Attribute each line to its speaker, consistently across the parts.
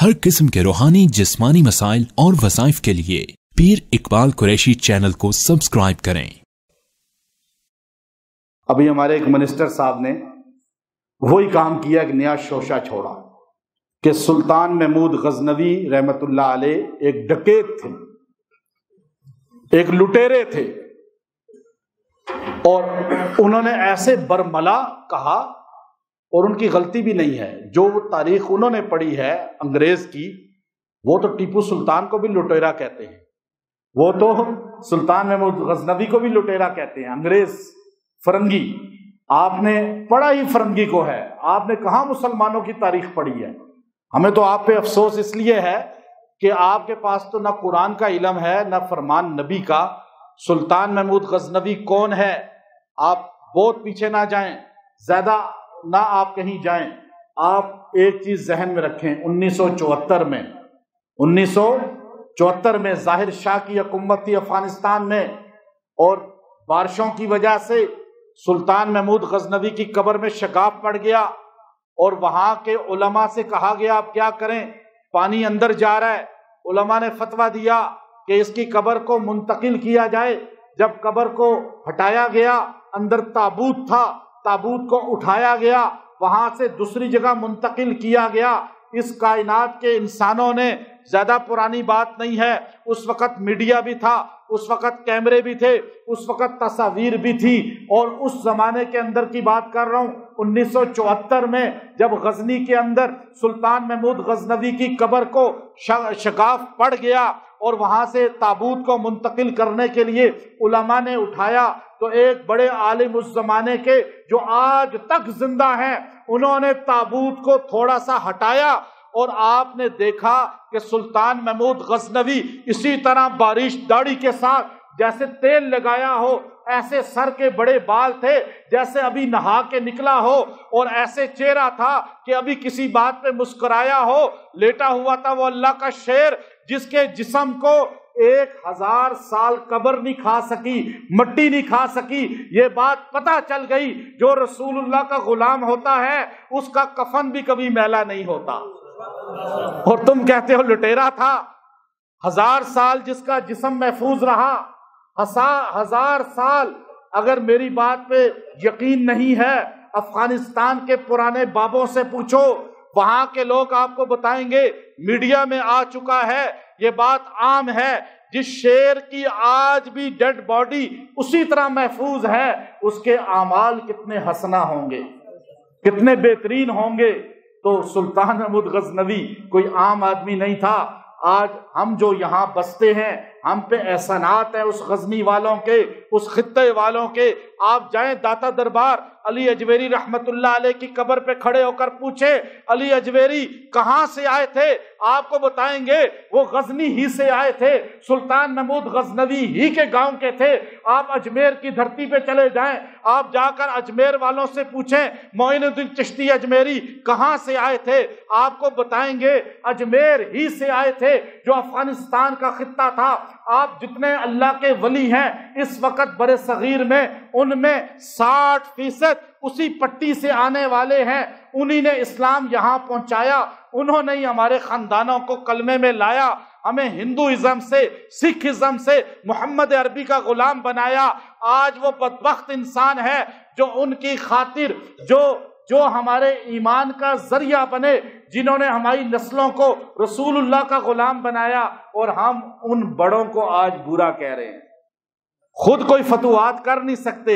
Speaker 1: ہر قسم کے روحانی جسمانی مسائل اور وظائف کے لیے پیر اقبال قریشی چینل کو سبسکرائب کریں۔
Speaker 2: ابھی ہمارے ایک منسٹر صاحب نے وہی کام کیا، ایک نیا شوشہ چھوڑا کہ سلطان محمود غزنوی رحمت اللہ علیہ ایک ڈکیت تھے، ایک لٹیرے تھے، اور انہوں نے ایسے برملا کہا، اور ان کی غلطی بھی نہیں ہے، جو تاریخ انہوں نے پڑھی ہے انگریز کی، وہ تو ٹیپو سلطان کو بھی لٹیرا کہتے ہیں، وہ تو سلطان محمود غزنوی کو بھی لٹیرا کہتے ہیں، انگریز فرنگی۔ آپ نے پڑھا ہی فرنگی کو ہے، آپ نے کہاں مسلمانوں کی تاریخ پڑھی ہے؟ ہمیں تو آپ پہ افسوس اس لیے ہے کہ آپ کے پاس تو نہ قرآن کا علم ہے نہ فرمان نبی کا۔ سلطان محمود غزنوی کون ہے؟ آپ بہت پیچھے نہ جائیں، زیادہ نہ آپ کہیں جائیں، آپ ایک چیز ذہن میں رکھیں، 1974 میں ظاہر شاہ کی حکومت تھی افغانستان میں، اور بارشوں کی وجہ سے سلطان محمود غزنوی کی قبر میں شگاف پڑ گیا، اور وہاں کے علماء سے کہا گیا آپ کیا کریں، پانی اندر جا رہا ہے۔ علماء نے فتویٰ دیا کہ اس کی قبر کو منتقل کیا جائے۔ جب قبر کو ہٹایا گیا، اندر تابوت تھا، تابوت کو اٹھایا گیا، وہاں سے دوسری جگہ منتقل کیا گیا۔ اس کائنات کے انسانوں نے، زیادہ پرانی بات نہیں ہے، اس وقت میڈیا بھی تھا، اس وقت کیمرے بھی تھے، اس وقت تصاویر بھی تھی، اور اس زمانے کے اندر کی بات کر رہا ہوں 1974 میں، جب غزنی کے اندر سلطان محمود غزنوی کی قبر کو شگاف پڑ گیا اور وہاں سے تابوت کو منتقل کرنے کے لیے علماء نے اٹھایا، تو ایک بڑے عالم اس زمانے کے جو آج تک زندہ ہیں، انہوں نے تابوت کو تھوڑا سا ہٹایا، اور آپ نے دیکھا کہ سلطان محمود غزنوی اسی طرح بارش داڑھی کے ساتھ جیسے تیل لگایا ہو، ایسے سر کے بڑے بال تھے جیسے ابھی نہا کے نکلا ہو، اور ایسے چہرہ تھا کہ ابھی کسی بات پہ مسکرایا ہو۔ لیٹا ہوا تھا وہ اللہ کا شیر، جس کے جسم کو 1000 سال قبر نہیں کھا سکی، مٹی نہیں کھا سکی۔ یہ بات پتہ چل گئی، جو رسول اللہ کا غلام ہوتا ہے اس کا کفن بھی کبھی میلا نہیں ہوتا۔ اور تم کہتے ہو لٹیرا تھا۔ 1000 سال جس کا جسم محفوظ رہا، 1000 سال۔ اگر میری بات پہ یقین نہیں ہے، افغانستان کے پرانے بابوں سے پوچھو، وہاں کے لوگ آپ کو بتائیں گے، میڈیا میں آ چکا ہے، یہ بات عام ہے، جس شیر کی آج بھی ڈیڈ باڈی اسی طرح محفوظ ہے، اس کے اعمال کتنے حسنہ ہوں گے، کتنے بہترین ہوں گے۔ تو سلطان محمود غزنوی کوئی عام آدمی نہیں تھا۔ آج ہم جو یہاں بستے ہیں، ہم پہ احسانات ہیں اس غزنی والوں کے، اس خطے والوں کے۔ آپ جائیں داتا دربار، علی اجمیری رحمت اللہ علیہ کی قبر پہ کھڑے ہو کر پوچھیں علی اجمیری کہاں سے آئے تھے، آپ کو بتائیں گے وہ غزنی ہی سے آئے تھے، سلطان محمود غزنوی ہی کے گاؤں کے تھے۔ آپ اجمیر کی دھرتی پہ چلے جائیں، آپ جا کر اجمیر والوں سے پوچھیں معین الدین چشتی اجمیری کہاں سے آئے تھے، آپ کو بتائیں گے اجمیر ہی سے آئے تھے، جو افغانستان کا خطہ تھا۔ آپ جتنے اللہ کے ولی ہیں اس وقت برِ صغیر میں، ان میں 60% اسی پٹی سے آنے والے ہیں، انہی نے اسلام یہاں پہنچایا، انہوں نے ہی ہمارے خاندانوں کو کلمے میں لایا، ہمیں ہندوازم سے، سکھ ازم سے محمد عربی کا غلام بنایا۔ آج وہ بدبخت انسان ہے جو ان کی خاطر جو ہمارے ایمان کا ذریعہ بنے، جنہوں نے ہماری نسلوں کو رسول اللہ کا غلام بنایا، اور ہم ان بڑوں کو آج برا کہہ رہے ہیں۔ خود کوئی فتوحات کر نہیں سکتے،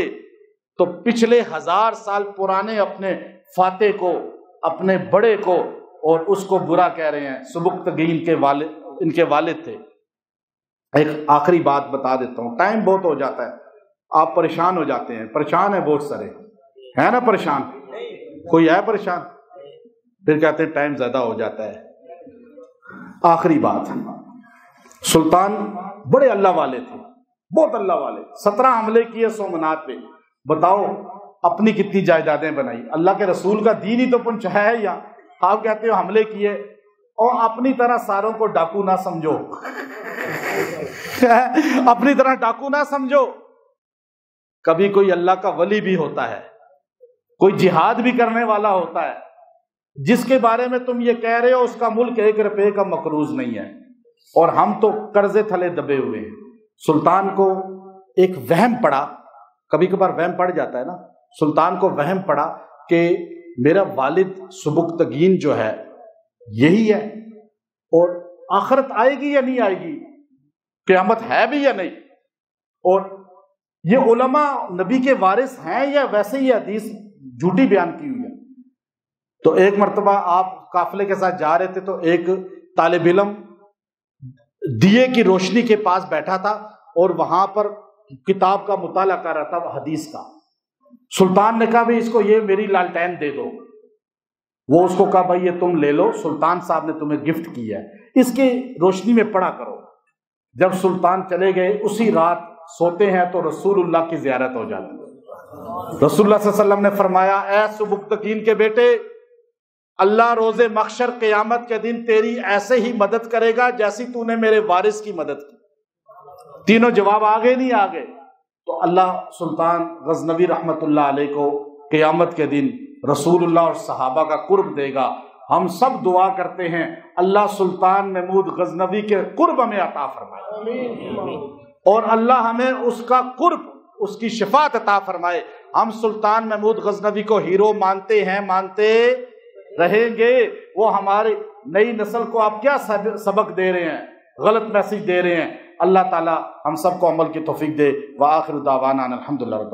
Speaker 2: تو پچھلے 1000 سال پرانے اپنے فاتح کو، اپنے بڑے کو، اور اس کو برا کہہ رہے ہیں۔ سبکتگین کے والد، ان کے والد تھے۔ ایک آخری بات بتا دیتا ہوں، ٹائم بہت ہو جاتا ہے، آپ پریشان ہو جاتے ہیں، پریشان ہیں بہت سارے، ہے نا پریشان؟ کوئی ہے پریشان؟ پھر کہتے ہیں ٹائم زیادہ ہو جاتا ہے۔ آخری بات، سلطان بڑے اللہ والے تھے، بہت اللہ والے، 17 حملے کیے سومنات پہ۔ بتاؤ اپنی کتنی جائیدادیں بنائی، اللہ کے رسول کا دین ہی تو پہنچایا ہے۔ یا آپ کہتے ہو حملے کیے، اور اپنی طرح ساروں کو ڈاکو نہ سمجھو اپنی طرح ڈاکو نہ سمجھو۔ کبھی کوئی اللہ کا ولی بھی ہوتا ہے، کوئی جہاد بھی کرنے والا ہوتا ہے، جس کے بارے میں تم یہ کہہ رہے ہو اس کا ملک 1 روپے کا مقروض نہیں ہے، اور ہم تو قرضے تھلے دبے ہوئے ہیں۔ سلطان کو ایک وہم پڑا، کبھی کبھار وہم پڑ جاتا ہے نا، سلطان کو وہم پڑا کہ میرا والد سبکتگین جو ہے یہی ہے، اور آخرت آئے گی یا نہیں آئے گی، قیامت ہے بھی یا نہیں، اور یہ علماء نبی کے وارث ہیں یا ویسے ہی حدیث جھوٹی بیان کی ہوئی ہے۔ تو ایک مرتبہ آپ قافلے کے ساتھ جا رہے تھے تو ایک طالب علم دیے کی روشنی کے پاس بیٹھا تھا اور وہاں پر کتاب کا مطالعہ کر رہا تھا حدیث کا۔ سلطان نے کہا بھائی اس کو یہ میری لالٹین دے دو، وہ اس کو کہا بھائی یہ تم لے لو، سلطان صاحب نے تمہیں گفٹ کیا ہے، اس کی روشنی میں پڑھا کرو۔ جب سلطان چلے گئے اسی رات سوتے ہیں تو رسول اللہ کی زیارت ہو جاتی ہے۔ رسول اللہ صلی اللہ علیہ وسلم نے فرمایا اے سبکتگین کے بیٹے، اللہ روز محشر قیامت کے دن تیری ایسے ہی مدد کرے گا جیسی تو نے میرے وارث کی مدد کی۔ تینوں جواب آگے نہیں آگے، تو اللہ سلطان غزنوی رحمت اللہ علیہ کو قیامت کے دن رسول اللہ اور صحابہ کا قرب دے گا۔ ہم سب دعا کرتے ہیں اللہ سلطان محمود غزنوی کے قرب ہمیں عطا فرمائے، اور اللہ ہمیں اس کا قرب، اس کی شفاعت عطا فرمائے۔ ہم سلطان محمود غزنوی کو ہیرو مانتے ہیں، مانتے رہیں گے۔ وہ ہماری نئی نسل کو آپ کیا سبق دے رہے ہیں، غلط میسج دے رہے ہیں۔ اللہ تعالی ہم سب کو عمل کی توفیق دے۔ وآخر دعوانا الحمدللہ رب